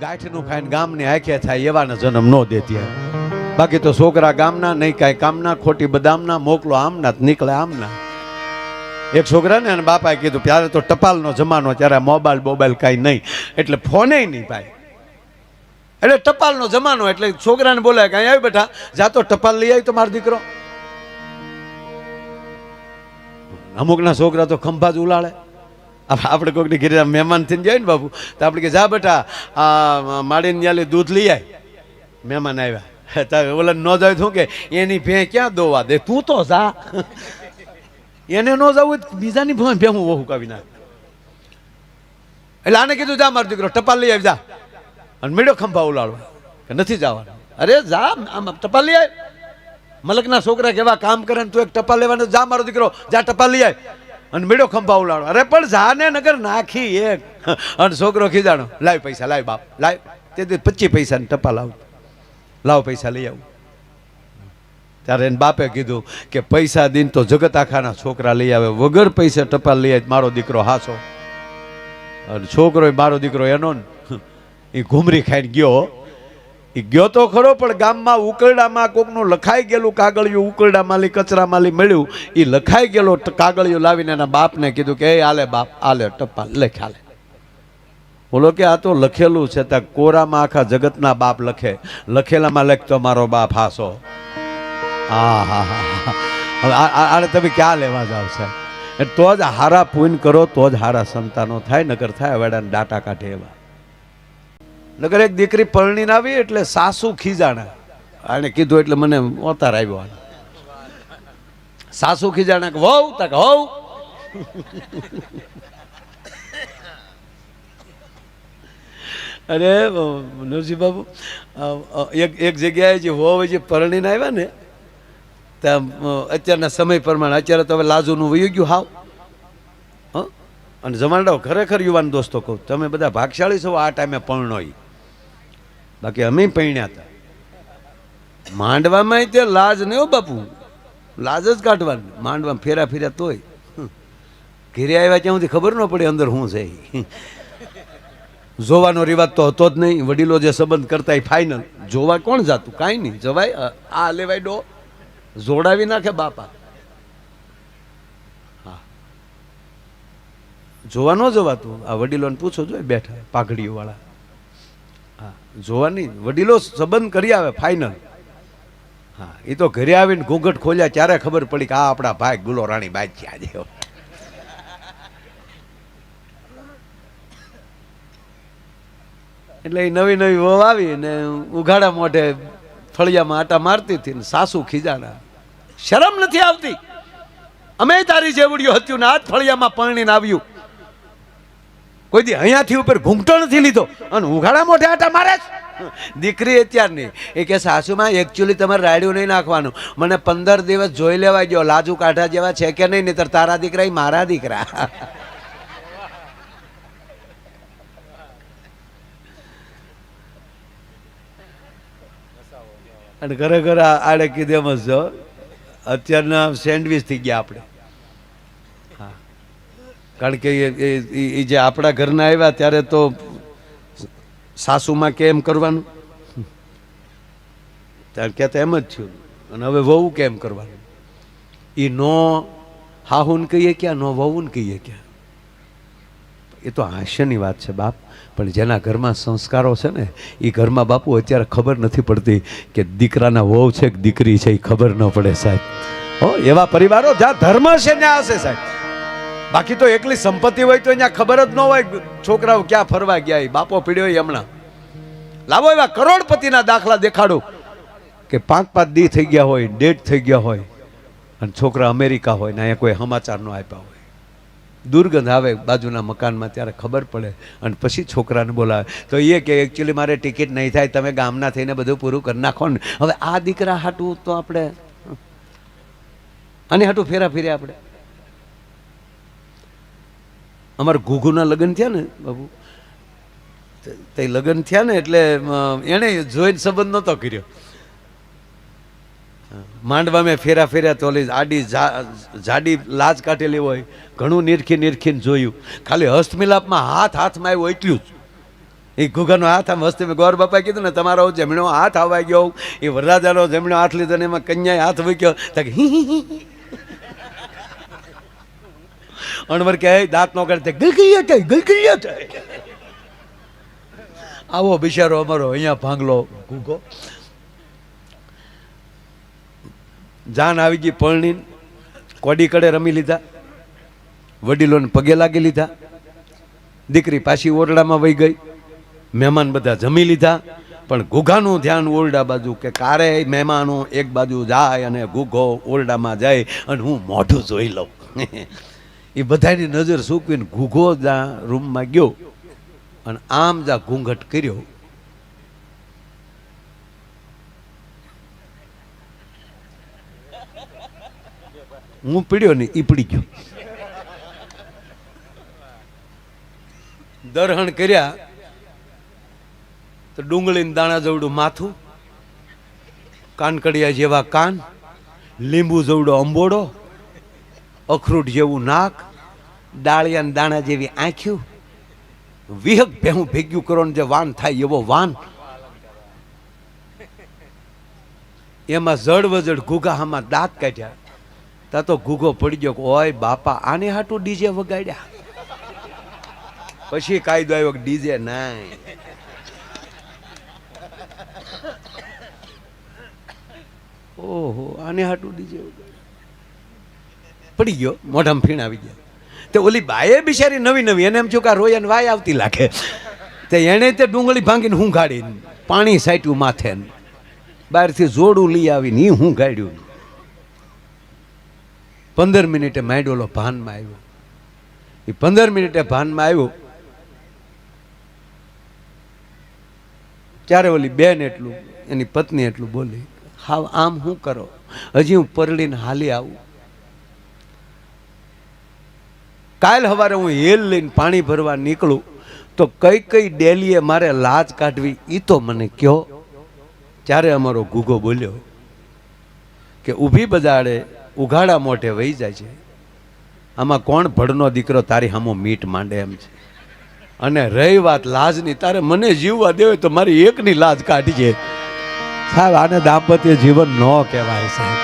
ગાંઠનું ખાઈને ગામની આંખે થાય એવાને જન્મ ન દેતી. બાકી તો છોકરા ગામના નહીં કાંઈ કામના, ખોટી બદામના, મોકલો આમના નીકળે આમના. એક છોકરાને અને બાપાએ કીધું ત્યારે તો ટપાલનો જમાનો, ત્યારે મોબાઈલ કાંઈ નહીં, એટલે ફોને નહીં ભાઈ, એટલે ટપાલનો જમાનો. એટલે છોકરાને બોલાય કાંઈ આવી બેઠા જા તો ટપાલ લઈ આવી તો મારો દીકરો. અમુકના છોકરા તો ખંભા જ ઉલાળે. આપણે કોઈકની ઘરે મહેમાન થઈને જાય ને બાપુ, તો આપણે કે જા બેટા આ માડીને ન્યાલી દૂધ લઈ આય. મહેમાન આવ્યા ઓલા ન જાય શું કે એની ભે ક્યાં દોવા દે, તું તો જા. એને ન જવું બીજાની ભે હું વહુ કાવી નાખ. એટલે આને કીધું જા મારો દીકરો ટપાલ લઈ આવી જા, અને મેળો ખંભા ઉલાળવા કે નથી જવાનું. અરે જા આમ ટપાલ લઈ આય. મલકના છોકરા કેવા કામ કરે ને તું એક ટપાલ લેવાનું, જા મારો દીકરો જા ટપાલ લઈ આય અને મેળો ખંભા ઉલાડો. અરે પણ જાને નગર નાખી એક. અને છોકરો ખીજાણો લાવ પૈસા, લાવ બાપ લાવ. તે 25 પૈસા ની ટપાલ આવ, લાવ પૈસા લઈ આવું. ત્યારે એને બાપે કીધું કે પૈસા દીન તો જગત આખાના છોકરા લઈ આવે, વગર પૈસા ટપાલ લઈ આવે મારો દીકરો હાસો. અને છોકરો મારો દીકરો એનો એ ઘૂમરી ખાઈને ગયો. એ ગયો તો ખરો, પણ ગામમાં ઉકરડામાં કોકનું લખાઈ ગયેલું કાગળિયું, ઉકરડા માલી કચરા માલી મળ્યું, એ લખાઈ ગયેલો કાગળિયું લાવીને એના બાપને કીધું કે એ આલે બાપ આલે ટપાલ લખ આલે. બોલો કે આ તો લખેલું છે, ત્યાં કોરામાં આખા જગતના બાપ લખે, લખેલામાં લખતો મારો બાપ હાસો. હા હા હા, હવે આને તમે ક્યાં લેવા જાવ છે? તો જ હારા પૂન કરો તો જ હારા સંતાનો થાય, નકર થાય વેડાને ડાટા કાઢે એવા. નગર એક દીકરી પરણીને આવી એટલે સાસુ ખીજાણા. આને કીધું એટલે મને ઓતાર આવ્યો. સાસુ ખીજાણા કે વહુ તક હોવ. અરે નરસિંહ બાબુ, એક જગ્યાએ જે વહુ જે પરણીને આવ્યા ને ત્યાં અત્યારના સમય પ્રમાણે, અત્યારે તો હવે લાજુનું વયું ગયું હાવ. અને જમાડો ખરેખર યુવાન દોસ્તો કહું, તમે બધા ભાગશાળી છો આ ટાઈમે પરણો. બાકી અમે પૈણ્યા હતા માંડવામાં, તે લાજ નહીં હો બાપુ, લાજ જ કાઢવાની. માંડવામાં ફેરા ફેર્યા તોય ઘેરે આવ્યા ત્યાં સુધી ખબર ન પડી અંદર શું છે. જોવાનો રિવાજ તો હતો જ નહીં. વડીલો જે સંબંધ કરતા એ ફાઇનલ. જોવા કોણ જાતું? કાંઈ નહીં જવાય. આ લેવાય ડો જોડાવી નાખે બાપા. હા, જોવા ન જવાતું. આ વડીલોને પૂછો જોઈએ બેઠા પાઘડીઓ વાળા. હા, જોવાની વડીલો સંબંધ કરી આવે ફાઇનલ. હા, એ તો ઘરે આવીને ઘૂંઘટ ખોલ્યા ત્યારે ખબર પડી કે આ આપણા ભાઈ ગુલો રાણી બાઈ છે આજે. એટલે એ નવી નવી વહુ આવી ને ઉઘાડા મોઢે ફળિયામાં આટા મારતી હતી ને સાસુ ખીજાણા. શરમ નથી આવતી? અમે તારી જેવડીઓ હતું ને આજ ફળિયામાં પરણીને આવ્યું. કોઈ દી અહીંયાથી ઉપર ઘૂંઘટો નથી લીધો અને ઉઘાડા મોઢે આટા મારે છે. દીકરી અત્યારની એ કે સાસુમાં એકચ્યુઅલી તમારે રાડ્યું નહીં નાખવાનું. મને 15 દિવસ જોઈ લેવા ગયો લાજુ કાંઠા જેવા છે કે નહીં, નહીતર તારા દીકરા એ મારા દીકરા. અને ખરેખર આડે કીધે એમ જ અત્યારના સેન્ડવીચ થઈ ગયા આપણે. કારણ કે એ જે આપણા ઘરના આવ્યા ત્યારે તો સાસુમાં કેમ કરવાનું ત્યારે કહેતા એમ જ થયું. અને હવે વહુ કેમ કરવાનું? એ નો હાહુન કહીએ ક્યાં, નો વહુન કહીએ ક્યાં. એ તો હાસ્યની વાત છે બાપ. પણ જેના ઘરમાં સંસ્કારો છે ને એ ઘરમાં બાપુ અત્યારે ખબર નથી પડતી કે દીકરાના વહુ છે કે દીકરી છે, એ ખબર ન પડે સાહેબ. હો, એવા પરિવારો જ્યાં ધર્મ છે ત્યાં હશે સાહેબ. બાકી તો એકલી સંપત્તિ હોય તો અહીંયા ખબર જ ન હોય છોકરાઓ ક્યાં ફરવા ગયા. બાપો પીડ્યો હમણાં લાવો એવા કરોડપતિના દાખલા દેખાડો કે 5-5 દી થઈ ગયા હોય, ડેટ થઈ ગયા હોય, અને છોકરા અમેરિકા હોય ને અહીંયા કોઈ સમાચાર ન આપ્યા હોય. દુર્ગંધ આવે બાજુના મકાનમાં ત્યારે ખબર પડે અને પછી છોકરાને બોલાવે તો એ કે એકચ્યુઅલી મારે ટિકિટ નહીં થાય, તમે ગામના થઈને બધું પૂરું કરી નાખો ને. હવે આ દીકરા હાટું તો આપણે અને હાટું ફેરા ફેર્યા આપણે. અમારા ઘૂઘુના લગ્ન થયા ને બાબુ, તે લગ્ન થયા ને એટલે એણે જોઈને સંબંધ નહોતો કર્યો. માંડવા મેં ફેરા ફેર્યા તો ઓલી આડી જાડી લાજ કાઢેલી હોય, ઘણું નિરખીને જોયું. ખાલી હસ્તમિલાપમાં હાથમાં આવ્યો એટલું જ. એ ઘૂઘાનો હાથ આમ વસ્તી ગોર બાપાએ કીધું ને તમારો જમણો હાથ આવવા ગયો, એ વરરાજાનો જમણો હાથ લીધો ને એમાં કન્યાએ હાથ મૂક્યો. અણવર કે દાંત નો કાઢે ગલગલિયા થાય. આવો બિચારો અમારો અહીંયા ભાંગલો ઘૂઘો. જાન આવી ગઈ પરણી, કોડી કડે રમી લીધા, વડીલોને પગે લાગી લીધા, દીકરી પાછી ઓરડામાં વહી ગઈ, મહેમાન બધા જમી લીધા. પણ ઘૂઘાનું ધ્યાન ઓરડા બાજુ કે કારે મહેમાનો એક બાજુ જાય અને ઘૂઘો ઓરડામાં જાય અને હું મોઢું જોઈ લઉં. એ બધાની નજર સૂકવીને ઘૂઘો જ્યાં રૂમમાં ગયો અને આમ જા ઘૂંઘટ કર્યો. હું પીડ્યો ને એ પડી ગયો. દરહણ કર્યા તો ડુંગળીને દાણા જેવડું માથું, કાનકડિયા જેવા કાન, લીંબુ જેવડો અંબોડો, અખરૂટ જેવું નાક, ડાળિયાના દાણા જેવી આંખ્યું, વિહક ભેહું ભેગ્યું કરો ને જે વાન થાય એવો વાન. એમાં જડ વજડ ઘૂઘામાં દાંત કાઢ્યા. તા તો ઘૂઘો પડી ગયો, ઓય બાપા આને હાટું ડીજે વગાડ્યા. પછી કાયદો આવ્યો કે ડીજે નાય. ઓહો આને હાટું ડીજે પડી ગયો, મોઢામાં ફીણ આવી ગયા. તે ઓલી બાએ બિચારી નવી નવી એને એમ છું કે રોય ને વાય આવતી લાગે. તે એણે તે ડુંગળી ભાંગીને હું ગાડીને પાણી સાટ્યું માથે, બહારથી જોડું લઈ આવીને એ હું ગાડ્યું. 15 મિનિટે માંડોલો ભાનમાં આવ્યો. એ 15 મિનિટે ભાનમાં આવ્યો ત્યારે ઓલી બેન એટલું, એની પત્ની એટલું બોલી, હા આમ શું કરો, હજી હું પરલીને હાલી આવું. કાલ સવારે હું હેલ લઈને પાણી ભરવા નીકળું તો કઈ કઈ ડેલીએ મારે લાજ કાઢવી એ તો મને કહો. ત્યારે અમારો ઘૂઘો બોલ્યો કે ઊભી બજાડે ઉઘાડા મોઢે વહી જાય છે, આમાં કોણ ભડનો દીકરો તારી સામો મીટ માંડે એમ છે. અને રહી વાત લાજની, તારે મને જીવવા દેવે તો મારી એકની લાજ કાઢીએ. સાહેબ આને દાંપત્ય જીવન ન કહેવાય સાહેબ.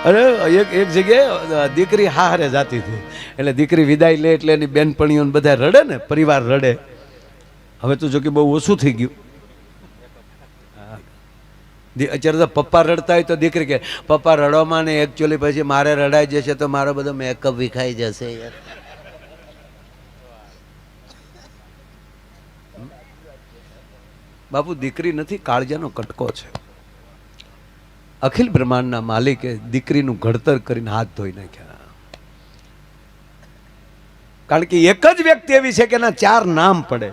અરે એક જગ્યાએ દીકરી હારે જાતી હતી, એટલે દીકરી વિદાય લે એટલે એની બેનપણીઓ બધા રડે ને, પરિવાર રડે. હવે તો જો કે બહુ ઓછું થઈ ગયું. અત્યારે તો પપ્પા રડતા હોય તો દીકરી કે પપ્પા રડવામાં ને એકચ્યુઅલી પછી મારે રડાઈ જશે તો મારો બધો મેકઅપ વિખાઈ જશે યાર. બાપુ દીકરી નથી, કાળજાનો કટકો છે. અખિલ બ્રહ્માંડના માલિકે દીકરીનું ઘડતર કરીને હાથ ધોઈ નાખ્યા. કારણ કે એક જ વ્યક્તિ એવી છે કે એના 4 નામ પડે.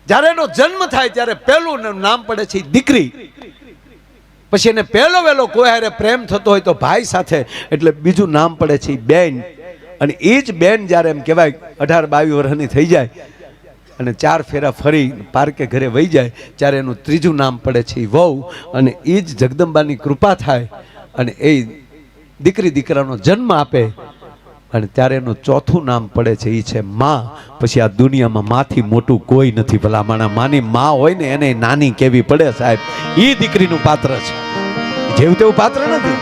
જ્યારે એનો જન્મ થાય ત્યારે પહેલું નામ પડે છે દીકરી. પછી એને પહેલો વહેલો કોઈ હારે પ્રેમ થતો હોય તો ભાઈ સાથે, એટલે બીજું નામ પડે છે બેન. અને એ જ બેન જ્યારે એમ કહેવાય 18-22 વર્ષની થઈ જાય અને 4 ફેરા ફરી પાર્કે ઘરે વહી જાય ત્યારે એનું ત્રીજું નામ પડે છે વહુ. અને એ જ જગદંબાની કૃપા થાય અને એ દીકરી દીકરાનો જન્મ આપે અને ત્યારે એનું ચોથું નામ પડે છે એ છે માં. પછી આ દુનિયામાં માથી મોટું કોઈ નથી. ભલા માણા માની માં હોય ને એને નાની કેવી પડે સાહેબ. એ દીકરીનું પાત્ર છે, જેવું તેવું પાત્ર નથી.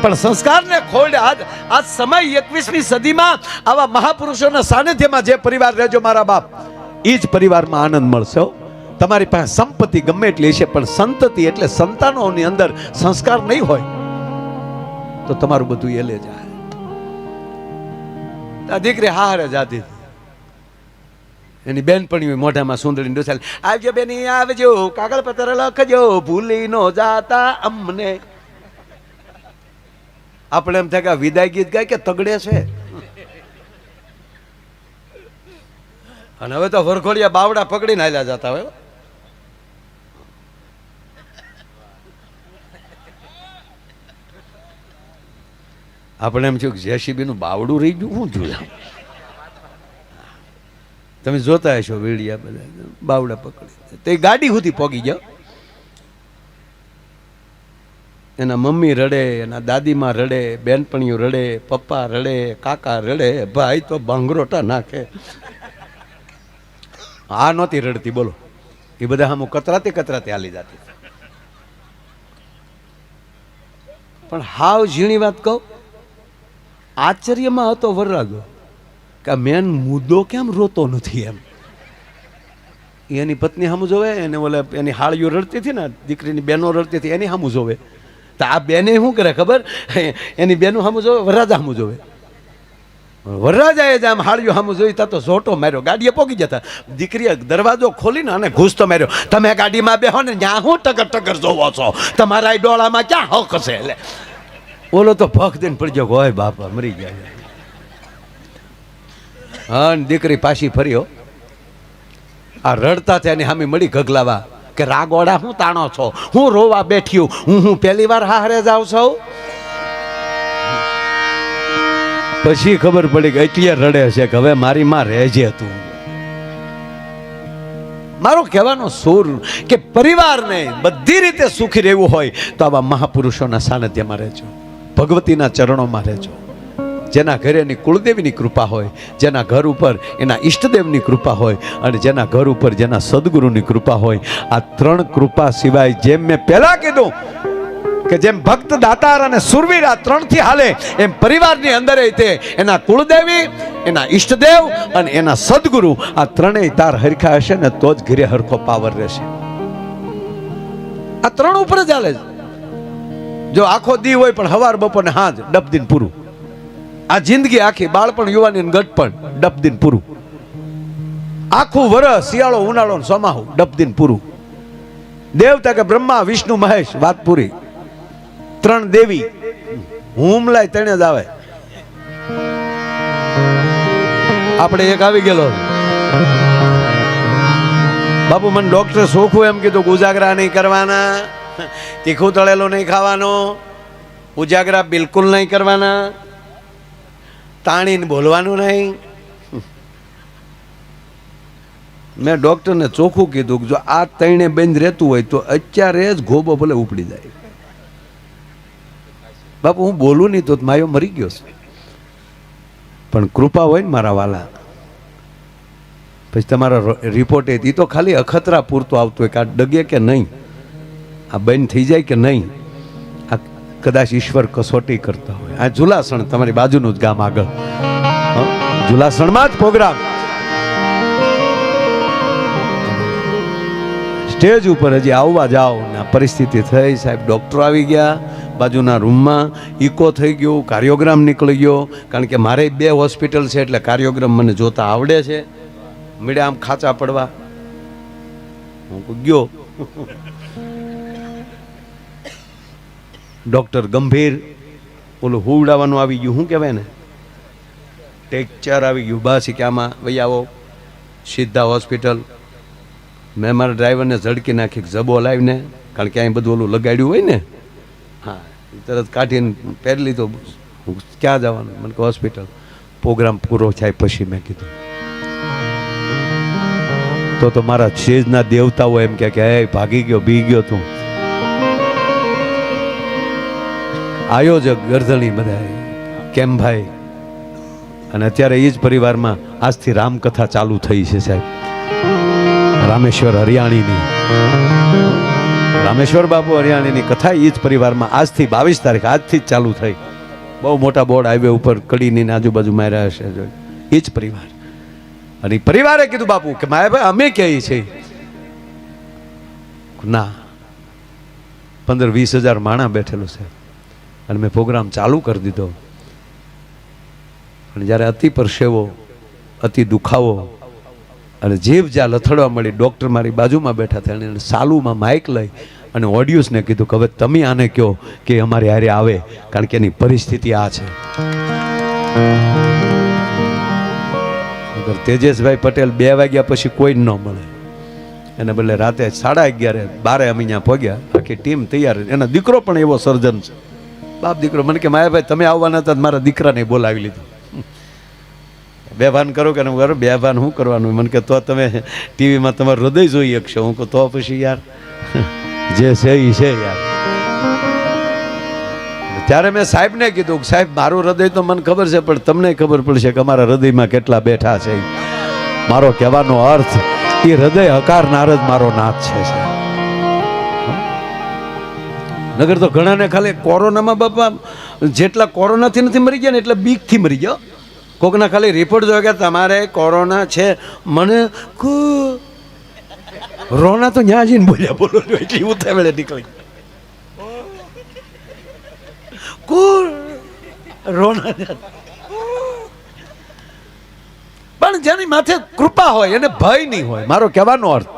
પણ સંસ્કારને ખોડ આજ સમય 21મી સદીમાં આવા મહાપુરુષોના સાનિધ્યમાં જે પરિવાર રહેજો મારા બાપ, એ જ પરિવારમાં આનંદ મળશે. તમારી પાસે સંપત્તિ ગમે એટલી છે પણ સંતતિ એટલે સંતાનોની અંદર સંસ્કાર નહીં હોય તો તમારું બધું એલે જાય. આ દીકરી હારે જાતી એની બેનપણી મોઢામાં સુંદરી ડોસાલી, આવજો બેની આવજો, કાગળ પત્ર લખજો, ભૂલી નો જાતા અમને. આપણે એમ થાય કે વિદાય ગીત ગાય કે તગડે છે. અને હવે તો વરઘોડિયા બાવડા પકડીને હાલ્યા જતા હોય. આપણે એમ થયું કે જેસીબી નું બાવડું રહી ગયું. શું જોયું તમે જોતા હશો વીડિયા બધા બાવડા પકડી તે ગાડી સુધી પોગી જાઓ. એના મમ્મી રડે, એના દાદીમાં રડે, બેનપણીઓ રડે, પપ્પા રડે, કાકા રડે, ભાઈ તો ભાંગરોટા નાખે. આ નહોતી રડતી, બોલો. એ બધા આમ કતરાતે કતરાતે હાલી જતી. પણ હાવ ઝીણી વાત કહું, આશ્ચર્યમાં હતો વરરાજો કે મેન મુદ્દો કેમ રોતો નથી એમ. એની પત્ની સામું જોવે, એને ઓલે એની હાળીઓ રડતી હતી ને, દીકરીની બહેનો રડતી હતી, એની સામું જોવે. તો આ બેને શું કરે ખબર? એની બેનો સામું જોવે, વરરાજા સામું જોવે. વરરાજાએ જ આમ હાળીઓ સામું જોઈ તા તો ઝોટો માર્યો, ગાડીએ પોગી જતા. દીકરીએ દરવાજો ખોલીને અને ઘૂસતો માર્યો. તમે ગાડીમાં બેહો ને ત્યાં હું ટકર ટકર જોવો છો? તમારા ડોળામાં ક્યાં હક છે? એટલે ઓલો તો ભખ દઈને પડી ગયો, હોય બાપા મરી ગયા. હા, દીકરી પાછી ફર્યો. આ રડતા થયા ને સામે મળી ગગલાવા કે રાગોડા હું તાણો છો, હું રોવા બેઠ્યું, હું પહેલી વાર હારે જાઉં છું. પછી ખબર પડી કે એટલે રડે છે કે હવે મારી માં રહેજે તું. મારો કહેવાનો સૂર કે પરિવારને બધી રીતે સુખી રહેવું હોય તો આવા મહાપુરુષોના સાનિધ્યમાં રહેજો, ભગવતીના ચરણોમાં રહેજો. જેના ઘરે એની કુળદેવીની કૃપા હોય, જેના ઘર ઉપર એના ઈષ્ટદેવની કૃપા હોય, અને જેના ઘર ઉપર જેના સદગુરુની કૃપા હોય. આ ત્રણ કૃપા સિવાય, જેમ મેં પહેલા કીધું કે જેમ ભક્ત દાતાર અને સુરવીર આ ત્રણથી હાલે, એમ પરિવારની અંદર તે એના કુળદેવી, એના ઈષ્ટદેવ અને એના સદગુરુ, આ ત્રણેય તાર હરખા હશે ને તો જ ઘરે હરખો પાવર રહેશે. આ ત્રણ ઉપર જ હાલે. જો આખો દી હોય પણ હવાર બપોર ને હાંજ ડબ દિન પૂરું. આ જિંદગી આખી, બાળપણ, યુવાની, ગટપણ, ડબ દિન પૂરું. આખું વરસ, શિયાળો, ઉનાળો, સોમાહુ, ડબ દિન પૂરું. દેવતા કે બ્રહ્મા, વિષ્ણુ, મહેશ, વાત પૂરી. ત્રણ દેવી હુમલાય તણે જ આવે. આપણે એક આવી ગયેલો, બાપુ મને ડોક્ટર સોખું એમ કીધું કે ઉજાગરા નહીં કરવાના, તીખું તળેલું નહીં ખાવાનું, ઉજાગરા બિલકુલ નહીં કરવાના, તાણીને બોલવાનું નહીં. મેં ડોક્ટરને ચોખ્ખું કીધું કે જો આ તણે બંધ રહેતું હોય તો અત્યારે જ ગોબો ભલે ઉપડી જાય. બાપુ હું બોલું નહીં તો માયો મરી ગયો છે. પણ કૃપા હોય ને મારા વાલા, પછી તમારા રિપોર્ટ એ તો ખાલી અખતરા પૂરતો આવતો હોય કે આ ડગે કે નહીં, આ બંધ થઈ જાય કે નહીં. આ કદાચ ઈશ્વર કસોટી કરતા હોય. આ ઝુલાસણ તમારી બાજુનું જ ગામ આગળ, ઝુલાસણમાં જ પ્રોગ્રામ. સ્ટેજ ઉપર હજી આવવા જાઓ ને આ પરિસ્થિતિ થઈ. સાહેબ ડૉક્ટર આવી ગયા, બાજુના રૂમમાં ઇકો થઈ ગયું, કાર્યોગ્રામ નીકળી ગયો. કારણ કે મારે 2 હોસ્પિટલ છે એટલે કાર્યોગ્રામ મને જોતા આવડે છે. મળ્યા આમ ખાચા પડવા, હું ગયો. ડૉક્ટર ગંભીર, ઓલું હુવડાવવાનું આવી ગયું, શું કહેવાય ને, ટેક્ચર આવી ગયું. બસ કે આમાં વહી આવો સીધા હોસ્પિટલ. મેં મારા ડ્રાઈવરને ઝડકી નાખી, જબો લાવીને, કારણ કે અહીં બધું ઓલું લગાડ્યું હોય ને, હા તરત કાઢીને પહેરી લીધો. ક્યાં જવાનું? મને કે હોસ્પિટલ. પ્રોગ્રામ પૂરો થાય પછી મેં કીધું તો મારા શેજના દેવતાઓ એમ કે હે ભાગી ગયો, બી ગયો તું. આયોજક ગરધણી બધા કેમ ભાઈ. અને અત્યારે એ જ પરિવારમાં આજથી રામકથા ચાલુ થઈ છે સાહેબ, રામેશ્વર હરિયાણીની. રામેશ્વર બાપુ હરિયાણીની કથા એ જ પરિવારમાં આજથી 22 તારીખ આજથી જ ચાલુ થઈ. બહુ મોટા બોર્ડ હાઈવે ઉપર કડીની આજુબાજુ માર્યા હશે. એ જ પરિવાર. અને પરિવારે કીધું બાપુ કે માયાભાઈ અમે કહીએ છીએ ના, 15-20 હજાર માણા બેઠેલું છે. અને મેં પ્રોગ્રામ ચાલુ કરી દીધો. અને જ્યારે અતિ પરસેવો, અતિ દુખાવો અને જીભ જ્યાં લથડવા મળી, ડૉક્ટર મારી બાજુમાં બેઠા હતા અને સાલુમાં માઇક લઈ અને ઓડિયન્સને કીધું કે હવે તમે આને કહો કે અમારી હારે આવે, કારણ કે એની પરિસ્થિતિ આ છે. તેજસભાઈ પટેલ 2 વાગ્યા પછી કોઈ ન મળે, એને બદલે રાતે 11:30 12 અમે અહીંયા પહોંચ્યા. આખી ટીમ તૈયાર. એના દીકરો પણ એવો સર્જન છે, બાપ દીકરો. મને કે માયાભાઈ તમે આવવાના હતા, મારા દીકરાને બોલાવી લીધો. બેભાન કરો કે કરો, બેભાન શું કરવાનું? મને કે તો તમે ટીવીમાં તમારું હૃદય જોઈ શકશો. હું કહું તો પછી યાર જે છે એ છે યાર. ત્યારે મેં સાહેબને કીધું કે સાહેબ મારું હૃદય તો મને ખબર છે, પણ તમને ખબર પડશે કે અમારા હૃદયમાં કેટલા બેઠા છે. મારો કહેવાનો અર્થ એ હૃદય હકારનાર જ મારો નાથ છે. નગર તો ઘણાને ખાલી કોરોનામાં બાપા જેટલા કોરોનાથી નથી મરી ગયા ને એટલા બીકથી મરી ગયા. કોકના ખાલી રિપોર્ટ જોયો કે તમારે કોરોના છે, મને રોના તો ન્યા જઈને બોલ્યા બોલો એટલી ઉતાવળે નીકળી રોના. પણ જેની માથે કૃપા હોય એને ભય નહીં હોય. મારો કહેવાનો અર્થ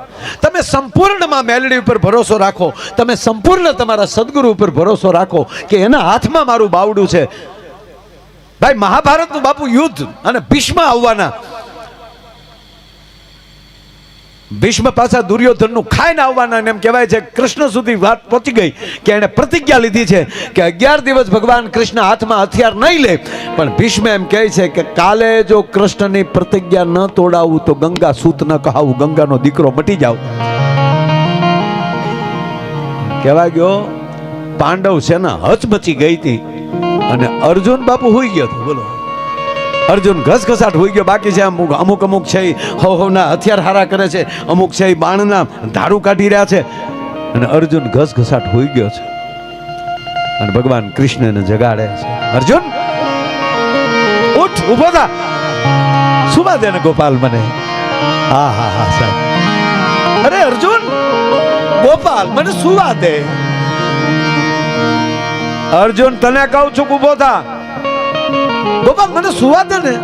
તમે સંપૂર્ણમાં મેલડી ઉપર ભરોસો રાખો, તમે સંપૂર્ણ તમારા સદગુરુ ઉપર ભરોસો રાખો કે એના હાથમાં મારું બાવડું છે. ભાઈ મહાભારતનું બાપુ યુદ્ધ અને ભીષ્મ આવવાના, ભીષ્મ પાછા દુર્યોધનનું ખાઈને આવવાના, એમ કહેવાય છે કૃષ્ણ સુધી વાત પહોંચી ગઈ કે એને પ્રતિજ્ઞા લીધી છે કે 11 દિવસ ભગવાન કૃષ્ણ હાથમાં હથિયાર નહીં લે. પણ ભીષ્મ એમ કહે છે કે કાલે જો કૃષ્ણની પ્રતિજ્ઞા ન તોડાવું તો ગંગા સૂત ન કહાવું, ગંગાનો દીકરો મટી જાવ. કહેવાય ગયો પાંડવ સેના હચમચી ગઈ હતી અને અર્જુન બાપુ હોઈ ગયો હતો. બોલો, અર્જુન ઘસઘસાટ હોઈ ગયો. બાકી છે અમુક છે હવના હથિયાર હારા કરે છે, અમુક છે બાણના ધારું કાઢી રહ્યા છે, અને અર્જુન ઘસઘસાટ હોઈ ગયો છે. અને ભગવાન કૃષ્ણને જગાડે છે, અર્જુન ઉઠ, ઉભો થા, સુવા દે ને ગોપાલ મને. હા હા હા સાહેબ, અરે અર્જુન ગોપાલ મને સુવા દે. અર્જુન તને કહું છું ઉભો થા, ગોપાલ મને સુવા દે ને.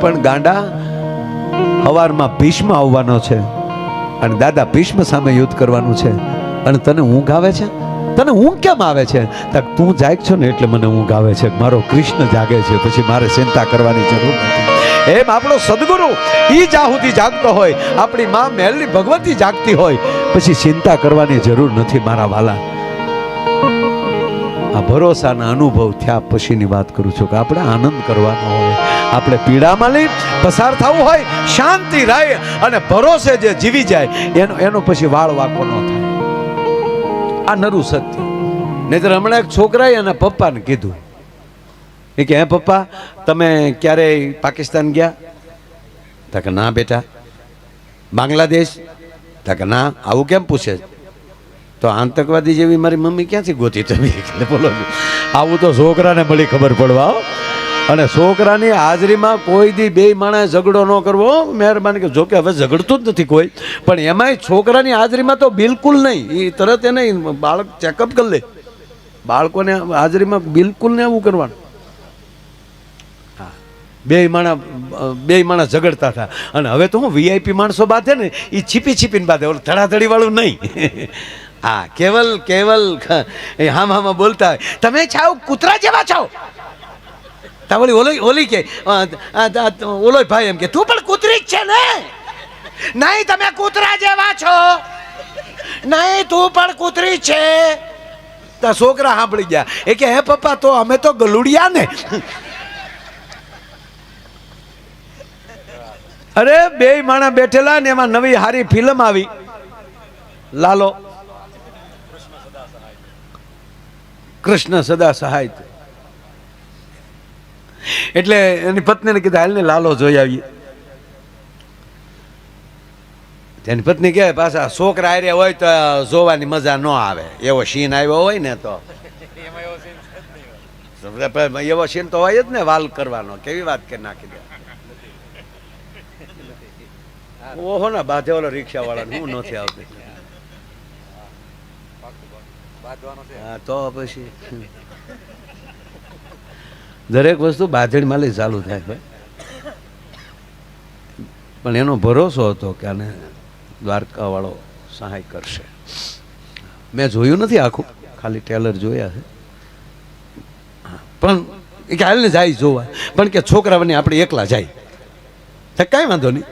પણ ગાંડા, હવારમાં ભીષ્મ આવવાનો છે અને દાદા ભીષ્મ સામે યુદ્ધ કરવાનું છે, અને તને ઊંઘ આવે છે? તને ઊંઘ કેમ આવે છે? તું જાગ છો ને એટલે મને ઊંઘ આવે છે. મારો કૃષ્ણ જાગે છે, પછી મારે ચિંતા કરવાની જરૂર નથી. એમ આપણો સદગુરુ ઈ જાહુદી જાગતો હોય, આપણી માં મેલડી ભગવતી જાગતી હોય, પછી ચિંતા કરવાની જરૂર નથી મારા વાલા. આ ભરોસાના અનુભવ થયા પછીની વાત કરું છું કે આપણે આનંદ કરવાનો હોય, આપણે પીડામાં લઈ પસાર થવું હોય, શાંતિ રહે અને ભરોસે જે જીવી જાય એનો પછી વાળ વાકો ન થાય. આ નરું સત્ય. નહીતર હમણાં એક છોકરાએ એના પપ્પાને કીધું કે હે પપ્પા તમે ક્યારેય પાકિસ્તાન ગયા? તા કે ના બેટા. બાંગ્લાદેશ? તા કે ના. આવું કેમ પૂછે? તો આતંકવાદી જેવી મારી મમ્મી ક્યાંથી ગોતી તમે? એટલે બોલો, આવું તો છોકરાને મળી ખબર પડવા. અને છોકરાની હાજરીમાં કોઈ દી બે માણસ ઝઘડો ન કરવો, મહેરબાની. કે જોકે હવે ઝઘડતું જ નથી કોઈ, પણ એમાંય છોકરાની હાજરીમાં તો બિલકુલ નહીં. એ તરત એને બાળક ચેકઅપ કરી લે. બાળકોને હાજરીમાં બિલકુલ ને એવું કરવાનું. બે માણસ ઝઘડતા હતા, અને હવે તો હું VIP માણસો બાંધે ને એ છીપીને બાંધે, ઓલું ધડાધડી વાળું નહીં. હા, કેવલ હામાં બોલતા હોય, તમે છાવ કૂતરા જેવા છો. ઓલી કે ઓલો ભાઈ એમ કે તું પણ કૂતરી જ છે ને? નહીં, તમે કૂતરા જેવા છો. નહીં, તું પણ કૂતરી છે. તો છોકરા સાંભળી ગયા. એ કે હે પપ્પા તો અમે તો ગલુડિયા ને. અરે બે માણા બેઠેલા ને એમાં નવી હારી ફિલ્મ આવી, લાલો, કૃષ્ણ સદા સહાય. એટલે એની પત્નીને કીધું હાલ ને લાલો જોઈ આવીએ. તેની પત્ની કહે પાછા છોકરા હારે હોય તો જોવાની મજા ન આવે. એવો સીન આવ્યો હોય ને તો એવો સીન તો હોય જ ને, વાલ કરવાનો. કેવી વાત કરી નાખી દે. ઓહો ના બાધે ઓલો રિક્ષા વાળા હું નથી આવતી. હા તો પછી દરેક વસ્તુ બાંધણીમાં લઈ ચાલુ થાય ભાઈ. પણ એનો ભરોસો હતો કે આને દ્વારકા વાળો સહાય કરશે. મેં જોયું નથી આખું, ખાલી ટેલર જોયા છે. પણ એ કે હાલ ને જાય જોવા, પણ કે છોકરાઓને આપણે એકલા જાય તો કાંઈ વાંધો નહીં.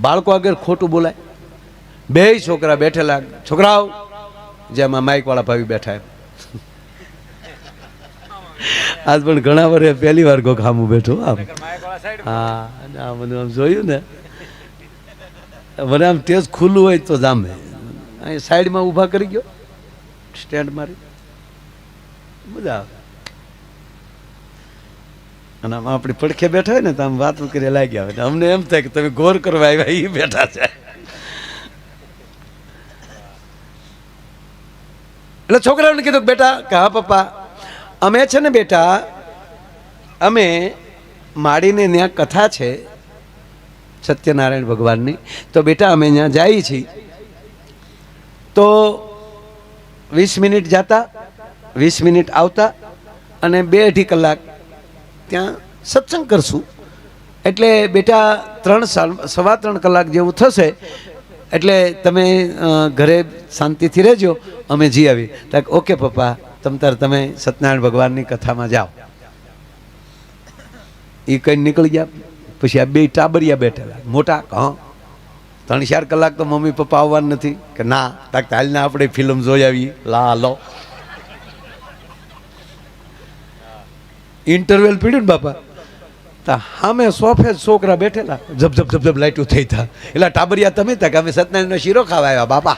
બાળકો આગળ ખોટું બોલાય. બે છોકરા બેઠેલા, છોકરાઓ જેમાં માઇક વાળા ભાઈ બેઠા. આજ પણ ઘણા વર્ષે પહેલી વાર કોક સામું બેઠું. આમ હા, મને આમ જોયું ને, મને આમ તેજ ખુલ્લું હોય તો જામે. અહીં સાઈડમાં ઊભા કરી ગયો. સ્ટેન્ડ મારી મજા આવે. અને આમ આપણી પડખે બેઠા હોય ને તો આમ વાતો કરી લાગ્યા હોય, અમને એમ થાય કે તમે ગોર કરવા આવ્યા એ બેઠા છે. એટલે છોકરાઓને કીધું બેટા કે હા પપ્પા અમે છે ને બેટા અમે માડીને ત્યાં કથા છે સત્યનારાયણ ભગવાનની, તો બેટા અમે ત્યાં જઈએ છીએ તો 20 મિનિટ જતા 20 મિનિટ આવતા અને 2-2.5 કલાક ત્યાં સત્સંગ કરશું. એટલે બેટા 3-3.25 કલાક જેવું થશે એટલે તમે ઘરે શાંતિથી રહેજો, અમે જી આવી. ઓકે પપ્પા તમે સત્યનારાયણ ભગવાનની કથામાં જાઓ. એ કઈ નીકળી ગયા. પછી આ 2 ટાબરિયા બેઠેલા મોટા, હા 3-4 કલાક તો મમ્મી પપ્પા આવવાનું નથી કે ના, હાલને આપણે ફિલ્મ જોઈ આવીએ. લો ઇન્ટરવેલ પીડ્યું ને બાપા, તો સામે સોફે છોકરા બેઠેલા જબ લાઈટું થઈ હતા. એટલે ટાબરિયા તમે હતા કે અમે સત્યનારાયણનો શીરો ખાવા આવ્યા બાપા.